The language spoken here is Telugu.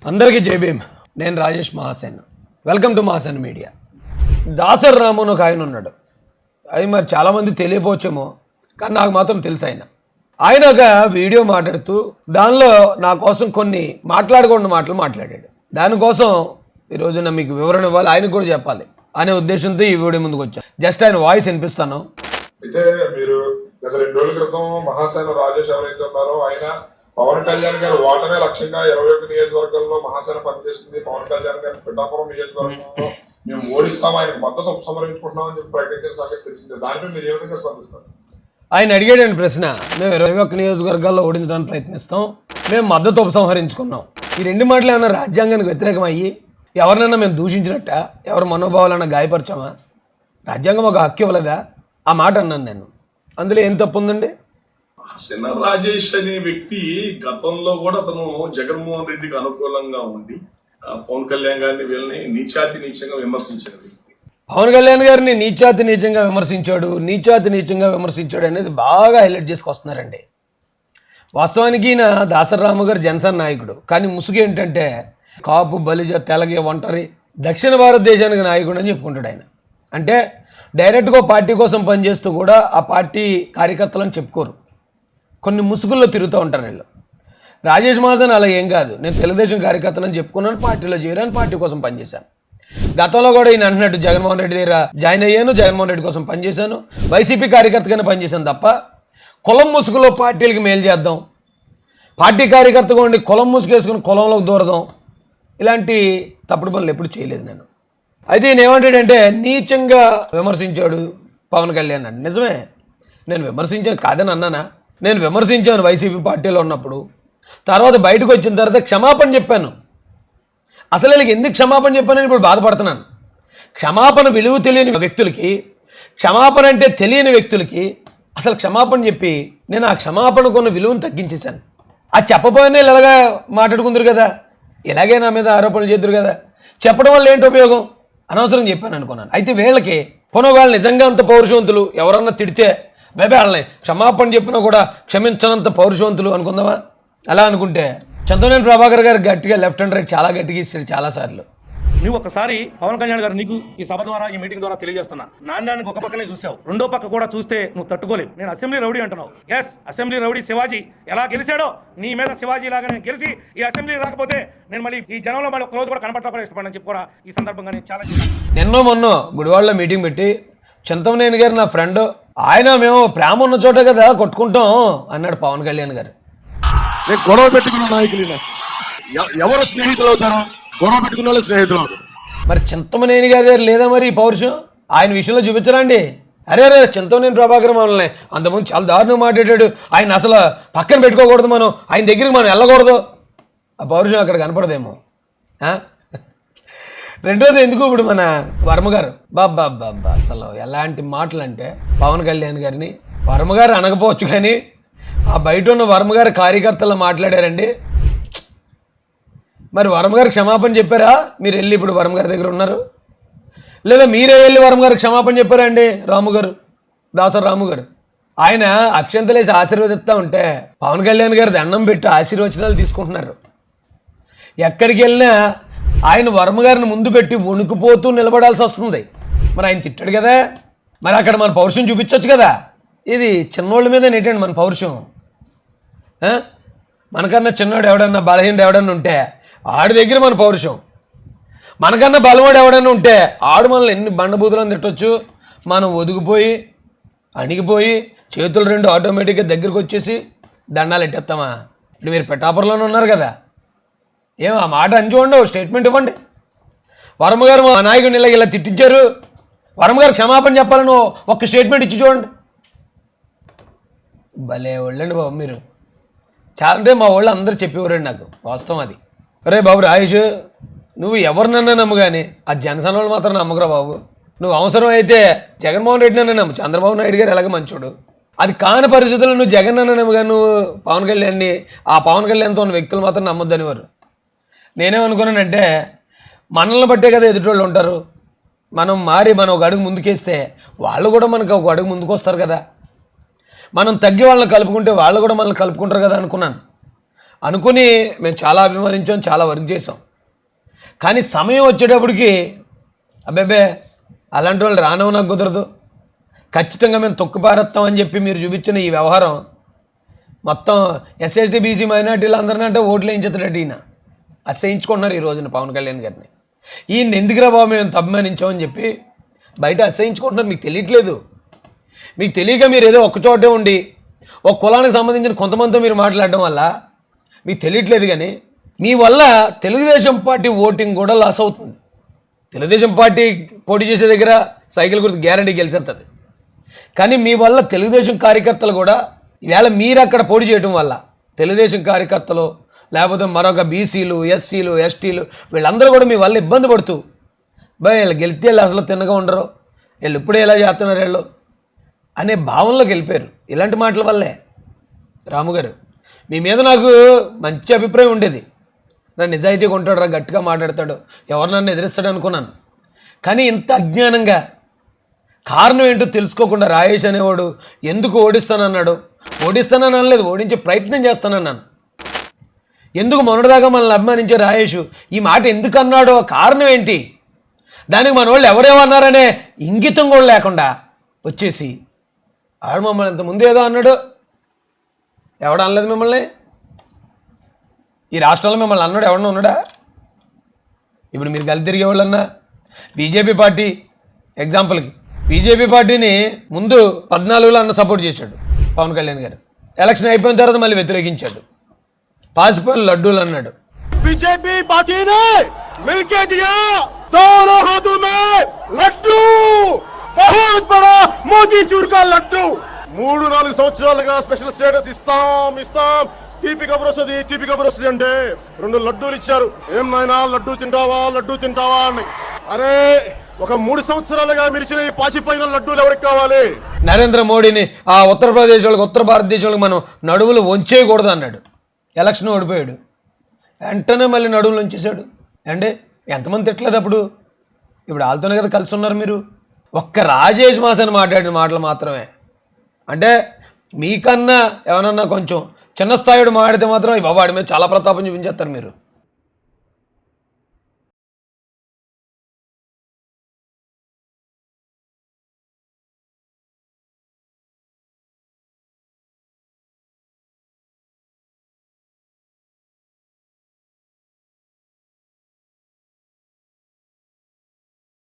అందరికీ జై భీమ్. నేను Rajesh Mahasen. Welcome to Mahasen media. దాసర్ రాము అని ఒక ఆయన ఉన్నాడు. అది మరి చాలామంది తెలియపోవచ్చేమో, కానీ నాకు మాత్రం తెలుసు. ఆయన ఒక వీడియో మాట్లాడుతూ దానిలో నా కోసం కొన్ని మాట్లాడకూడని మాటలు మాట్లాడాడు. దానికోసం ఈరోజున మీకు వివరణ ఇవ్వాలి, ఆయనకు కూడా చెప్పాలి అనే ఉద్దేశంతో ఈ వీడియో ముందుకు వచ్చాను. జస్ట్ ఆయన వాయిస్ వినిపిస్తాను. అయితే మీరు గత 2 రోజుల క్రితం మహాసేన రాజేష్ ఎవరైతే ఉన్నారో ఆయన పవన్ కళ్యాణ్ గారు ఓటమే లక్ష్యంగా 21 నియోజకవర్గాల్లో మహాసేన పనిచేస్తుంది, పవన్ కళ్యాణ్ గారి పిఠాపురం నియోజకవర్గంలో మేము ఓడిస్తాం, ఆయనకు మద్దతు ఉపసంహరించుకుంటున్నాం అని చెప్పి ప్రకటించిన సంగతి తెలిసిందే. దానిపై మీరు ఏ విధంగా స్పందిస్తారు? ఆయన అడిగాడని ప్రశ్న, మేము 21 నియోజకవర్గాల్లో ఓడించడానికి ప్రయత్నిస్తాం, మేము మద్దతు ఉపసంహరించుకున్నాం. ఈ 2 మాటలు ఏమన్నా రాజ్యాంగానికి వ్యతిరేకం అయ్యి ఎవరినైనా మేము దూషించినట్ట, ఎవరి మనోభావాలన్నా గాయపరచామా? రాజ్యాంగం ఒక హక్కు ఇవ్వలేదా? ఆ మాట అన్నాను నేను. అందులో ఏం తప్పు ఉందండి? మహాసేన రాజేష్ అనే వ్యక్తి గతంలో కూడా అతను జగన్మోహన్ రెడ్డికి అనుకూలంగా ఉండి పవన్ కళ్యాణ్ గారిని వీళ్ళని నీచంగా విమర్శించిన వ్యక్తి. పవన్ కళ్యాణ్ గారిని నీచాతి నీచంగా విమర్శించాడు అనేది బాగా హైలైట్ చేసుకొస్తున్నారండి. వాస్తవానికి ఈయన దాసర్ రాము గారు జనసేన నాయకుడు, కానీ ముసుగు ఏంటంటే కాపు, బలిజ, తెలగ, ఒంటరి, దక్షిణ భారతదేశానికి నాయకుడు అని చెప్పుకుంటాడు ఆయన. అంటే డైరెక్ట్గా పార్టీ కోసం పనిచేస్తూ కూడా ఆ పార్టీ కార్యకర్తలను చెప్పుకోరు, కొన్ని ముసుగుల్లో తిరుగుతూ ఉంటారు వీళ్ళు. రాజేష్ మహాసేన్ అలా ఏం కాదు, నేను తెలుగుదేశం కార్యకర్తలను చెప్పుకున్నాను, పార్టీలో చేరాను, పార్టీ కోసం పనిచేశాను. గతంలో కూడా ఈయన అంటున్నట్టు జగన్మోహన్ రెడ్డి దగ్గర జాయిన్ అయ్యాను, జగన్మోహన్ రెడ్డి కోసం పనిచేశాను, వైసీపీ కార్యకర్తగానే పనిచేశాను తప్ప కులం ముసుగులో పార్టీలకి మేలు చేద్దాం, పార్టీ కార్యకర్తగా ఉండి కులం ముసుగేసుకుని కులంలోకి దూరదాం, ఇలాంటి తప్పుడు పనులు ఎప్పుడు చేయలేదు నేను. అయితే ఈయన ఏమంటాడంటే నీచంగా విమర్శించాడు పవన్ కళ్యాణ్ అని. నిజమే, నేను విమర్శించాను కాదని అన్నానా? నేను విమర్శించాను వైసీపీ పార్టీలో ఉన్నప్పుడు. తర్వాత బయటకు వచ్చిన తర్వాత క్షమాపణ చెప్పాను. అసలు వీళ్ళకి ఎందుకు క్షమాపణ చెప్పానని ఇప్పుడు బాధపడుతున్నాను. క్షమాపణ విలువ తెలియని వ్యక్తులకి, క్షమాపణ అంటే తెలియని వ్యక్తులకి అసలు క్షమాపణ చెప్పి నేను ఆ క్షమాపణకున్న విలువను తగ్గించేశాను. అది చెప్పబోయినా ఇలాగా మాట్లాడుకుందరు కదా, ఇలాగే నా మీద ఆరోపణలు చేద్దరు కదా, చెప్పడం వల్ల ఏంటి ఉపయోగం? అనవసరం చెప్పాను అనుకున్నాను. అయితే వీళ్ళకి వాళ్ళు నిజంగా అంత పౌరుషవంతులు, ఎవరన్నా తిడితే బేబే వాళ్ళని క్షమాపణ చెప్పినా కూడా క్షమించనంత పౌరుషవంతులు అనుకుందామా? అలా అనుకుంటే చంద్రబాబు ప్రభాకర్ గారు గట్టిగా లెఫ్ట్ అండ్ రైట్ చాలా గట్టిగా ఇస్తాడు చాలాసార్లు. నువ్వు ఒకసారి పవన్ కళ్యాణ్ గారు నీకు ఈ సభ ద్వారా, ఈ మీటింగ్ ద్వారా తెలియజేస్తున్నా, నాణ్యానికి ఒక పక్కనే చూసావు, రెండో పక్క కూడా చూస్తే నువ్వు తట్టుకోలేవు. నేను అసెంబ్లీ రౌడీ అంటున్నావు. ఎస్, అసెంబ్లీ రౌడీ శివాజీ ఎలా గెలిచాడో నీ మీద శివాజీ లాగా నేను గెలిచి ఈ అసెంబ్లీ రాకపోతే నేను మళ్ళీ ఈ జనంలో మళ్ళీ ఒక రోజు కూడా కనపడకుండా ఇష్టపడని చెప్పి కూడా ఈ సందర్భంగా నేను చాలా మొన్న గుడివాడలో మీటింగ్ పెట్టి చింతమనేని గారు నా ఫ్రెండ్, ఆయన మేము ప్రేమ ఉన్న చోట కదా కొట్టుకుంటాం అన్నాడు పవన్ కళ్యాణ్ గారు. గొడవ పెట్టుకున్న నాయకులు ఎవరు స్నేహితులు అవుతారు? గొడవ పెట్టుకున్న వాళ్ళు స్నేహితులు అవుతారు. మరి చింతమనేని గారి దగ్గర లేదా మరి ఈ పౌరుషం? ఆయన విషయంలో చూపించరండి. అరే చింతమనేని ప్రభాకర్ మనల్ని అంతకుముందు చాలా దారుణంగా మాట్లాడాడు, ఆయన అసలు పక్కన పెట్టుకోకూడదు, మనం ఆయన దగ్గరికి మనం వెళ్ళకూడదు. ఆ పౌరుషం అక్కడ కనపడదేమో. రెండోది ఎందుకు ఇప్పుడు మన వర్మగారు బాబా అసలు ఎలాంటి మాటలు అంటే పవన్ కళ్యాణ్ గారిని వర్మగారు అనకపోవచ్చు, కానీ ఆ బయట ఉన్న వర్మగారి కార్యకర్తలు మాట్లాడారండి. మరి వర్మగారు క్షమాపణ చెప్పారా? మీరు వెళ్ళి ఇప్పుడు వర్మగారి దగ్గర ఉన్నారు, లేదా మీరే వెళ్ళి వర్మగారికి క్షమాపణ చెప్పారా అండి? రాము గారు, దాసర్ రాము గారు, ఆయన అక్షంతలేసి ఆశీర్వదిస్తూ ఉంటే పవన్ కళ్యాణ్ గారి దండం పెట్టి ఆశీర్వచనాలు తీసుకుంటున్నారు. ఎక్కడికి వెళ్ళినా ఆయన వర్మగారిని ముందు పెట్టి వణుకుపోతూ నిలబడాల్సి వస్తుంది. మరి ఆయన తిట్టాడు కదా, మరి అక్కడ మన పౌరుషం చూపించవచ్చు కదా. ఇది చిన్నోళ్ళ మీద నేటండి మన పౌరుషం. మనకన్నా చిన్నోడు ఎవడన్నా, బలహీనుడు ఎవడన్నా ఉంటే ఆడి దగ్గర మన పౌరుషం. మనకన్నా బలవాడు ఎవడన్నా ఉంటే ఆడు మనల్ని ఎన్ని బండబూతులను తిట్టొచ్చు. మనం ఒదిగిపోయి అణిగిపోయి చేతులు 2 ఆటోమేటిక్గా దగ్గరికి వచ్చేసి దండాలు ఎట్టేస్తామా? ఇప్పుడు మీరు పిఠాపురంలోనే ఉన్నారు కదా, ఏమో ఆ మాట అని చూడండి, స్టేట్మెంట్ ఇవ్వండి. వర్మగారు మా నాయకుడిని ఇలా తిట్టించారు, వర్మగారు క్షమాపణ చెప్పాలని ఒక్క స్టేట్మెంట్ ఇచ్చి చూడండి. భలే వాళ్ళండి బాబు మీరు. చాలా అంటే మా వాళ్ళు అందరూ చెప్పేవారండి నాకు, వాస్తవం అది. అరే బాబు రాజేష్, నువ్వు ఎవరినన్నా నమ్ము, కానీ ఆ జనసేన వాళ్ళు మాత్రం నమ్మకరా బాబు. నువ్వు అవసరం అయితే జగన్మోహన్ రెడ్డి నన్ను నమ్ము, చంద్రబాబు నాయుడు గారు ఎలాగ మంచోడు. అది కాని పరిస్థితుల్లో నువ్వు జగన్ అన్న నమ్ముగా నువ్వు పవన్ కళ్యాణ్ని, ఆ పవన్ కళ్యాణ్తో ఉన్న వ్యక్తులు మాత్రం నమ్మొద్దనివారు. నేనేమనుకున్నానంటే మనల్ని బట్టే కదా ఎదుటోళ్ళు ఉంటారు, మనం ఒక అడుగు ముందుకేస్తే వాళ్ళు కూడా మనకు ఒక అడుగు ముందుకు వస్తారు కదా, మనం తగ్గి వాళ్ళని కలుపుకుంటే వాళ్ళు కూడా మనల్ని కలుపుకుంటారు కదా అనుకున్నాను. అనుకుని మేము చాలా అభిమానించాం, చాలా వర్క్ చేసాం. కానీ సమయం వచ్చేటప్పటికి అబ్బాబే అలాంటి వాళ్ళు రానవు నాకు కుదరదు, ఖచ్చితంగా మేము తొక్కుపారేస్తామని చెప్పి మీరు చూపించిన ఈ వ్యవహారం మొత్తం ఎస్ఎస్టీ బీసీ మైనార్టీలు అందరినీ అంటే ఓట్లు వేయించేటట్టు ఈయన అసహించుకుంటున్నారు ఈ రోజున పవన్ కళ్యాణ్ గారిని. ఈయన ఎందుకురా బాబు మేము ఇంత అభిమానించామని చెప్పి బయట అసహించుకుంటున్నారు. మీకు తెలియట్లేదు. మీకు తెలియక మీరు ఏదో ఒక్కచోటే ఉండి ఒక కులానికి సంబంధించిన కొంతమందితో మీరు మాట్లాడడం వల్ల మీకు తెలియట్లేదు. కానీ మీ వల్ల తెలుగుదేశం పార్టీ ఓటింగ్ కూడా లాస్ అవుతుంది. తెలుగుదేశం పార్టీ పోటీ చేసే దగ్గర సైకిల్ గుర్తు గ్యారంటీ గెలిచేస్తుంది. కానీ మీ వల్ల తెలుగుదేశం కార్యకర్తలు కూడా ఈవేళ మీరు అక్కడ పోటీ చేయడం వల్ల తెలుగుదేశం కార్యకర్తలు లేకపోతే మరొక బీసీలు, ఎస్సీలు, ఎస్టీలు వీళ్ళందరూ కూడా మీ వల్ల ఇబ్బంది పడుతూ వీళ్ళు గెలిస్తే వీళ్ళు అసలు తిన్నగా ఉండరు, వీళ్ళు ఇప్పుడే ఇలా చేస్తున్నారు వీళ్ళు అనే భావనలోకి వెళ్ళిపోయారు. ఇలాంటి మాటల వల్లే రాము గారు మీ మీద నాకు మంచి అభిప్రాయం ఉండేది. నా నిజాయితీగా ఉంటాడు రా, గట్టిగా మాట్లాడతాడు, ఎవరినన్నా ఎదిరిస్తాడు అనుకున్నాను. కానీ ఇంత అజ్ఞానంగా కారణం ఏంటో తెలుసుకోకుండా రాయేష్ అనేవాడు ఎందుకు ఓడిస్తానన్నాడు. ఓడిస్తానని అనలేదు, ఓడించే ప్రయత్నం చేస్తానన్నాను. ఎందుకు మొన్నటిదాకా మనల్ని అభిమానించే రాయేష్ ఈ మాట ఎందుకు అన్నాడో కారణం ఏంటి, దానికి మన వాళ్ళు ఎవరేమన్నారనే ఇంగితం కూడా లేకుండా వచ్చేసి ఆడు మమ్మల్ని ఇంతకుముందు ఏదో అన్నాడు. ఎవడు అనలేదు మిమ్మల్ని. ఈ రాష్ట్రంలో మిమ్మల్ని అన్నాడు ఎవడన్నా ఉన్నాడా? ఇప్పుడు మీరు కలిసి తిరిగే వాళ్ళన్నా బీజేపీ పార్టీ ఎగ్జాంపుల్కి బీజేపీ పార్టీని ముందు 14లో అన్న సపోర్ట్ చేశాడు పవన్ కళ్యాణ్ గారు. ఎలక్షన్ అయిపోయిన తర్వాత మళ్ళీ వ్యతిరేకించాడు. పాసిపోయిన లడ్డూలు అన్నాడు. बीजेपी पार्टी ने मिलके दिया दोनों हाथों में लड्डू, बहुत बड़ा मोदी चूर का लड्डू. 3-4 సంవత్సరాలుగా స్పెషల్ స్టేటస్ ఇస్తాం తీపి కబురు వస్తుంది అంటే 2 లడ్డూలు ఇచ్చారు. ఏం నాయనా లడ్డూ తింటావా అని. అరే ఒక 3 సంవత్సరాలుగా మీరు ఇచ్చిన ఈ పాచిపోయిన లడ్డూలు ఎవరికి కావాలి? నరేంద్ర మోడీని ఆ ఉత్తరప్రదేశ్ వాళ్ళకి, ఉత్తర భారతదేశం వాళ్ళకి మనం నడువులు వంచేయకూడదు అన్నాడు. ఎలక్షన్ ఓడిపోయాడు. వెంటనే మళ్ళీ నడువులు వంచేశాడు. అంటే ఎంతమంది తిట్టలేదు అప్పుడు. ఇప్పుడు వాళ్ళతోనే కదా కలిసి ఉన్నారు మీరు. ఒక్క రాజేష్ మాసని మాట్లాడిన మాటలు మాత్రమే. అంటే మీకన్నా ఎవరన్నా కొంచెం చిన్న స్థాయిడు మాడితే మాత్రం బాబు వాడి మీద చాలా ప్రతాపం చూపించేస్తారు మీరు.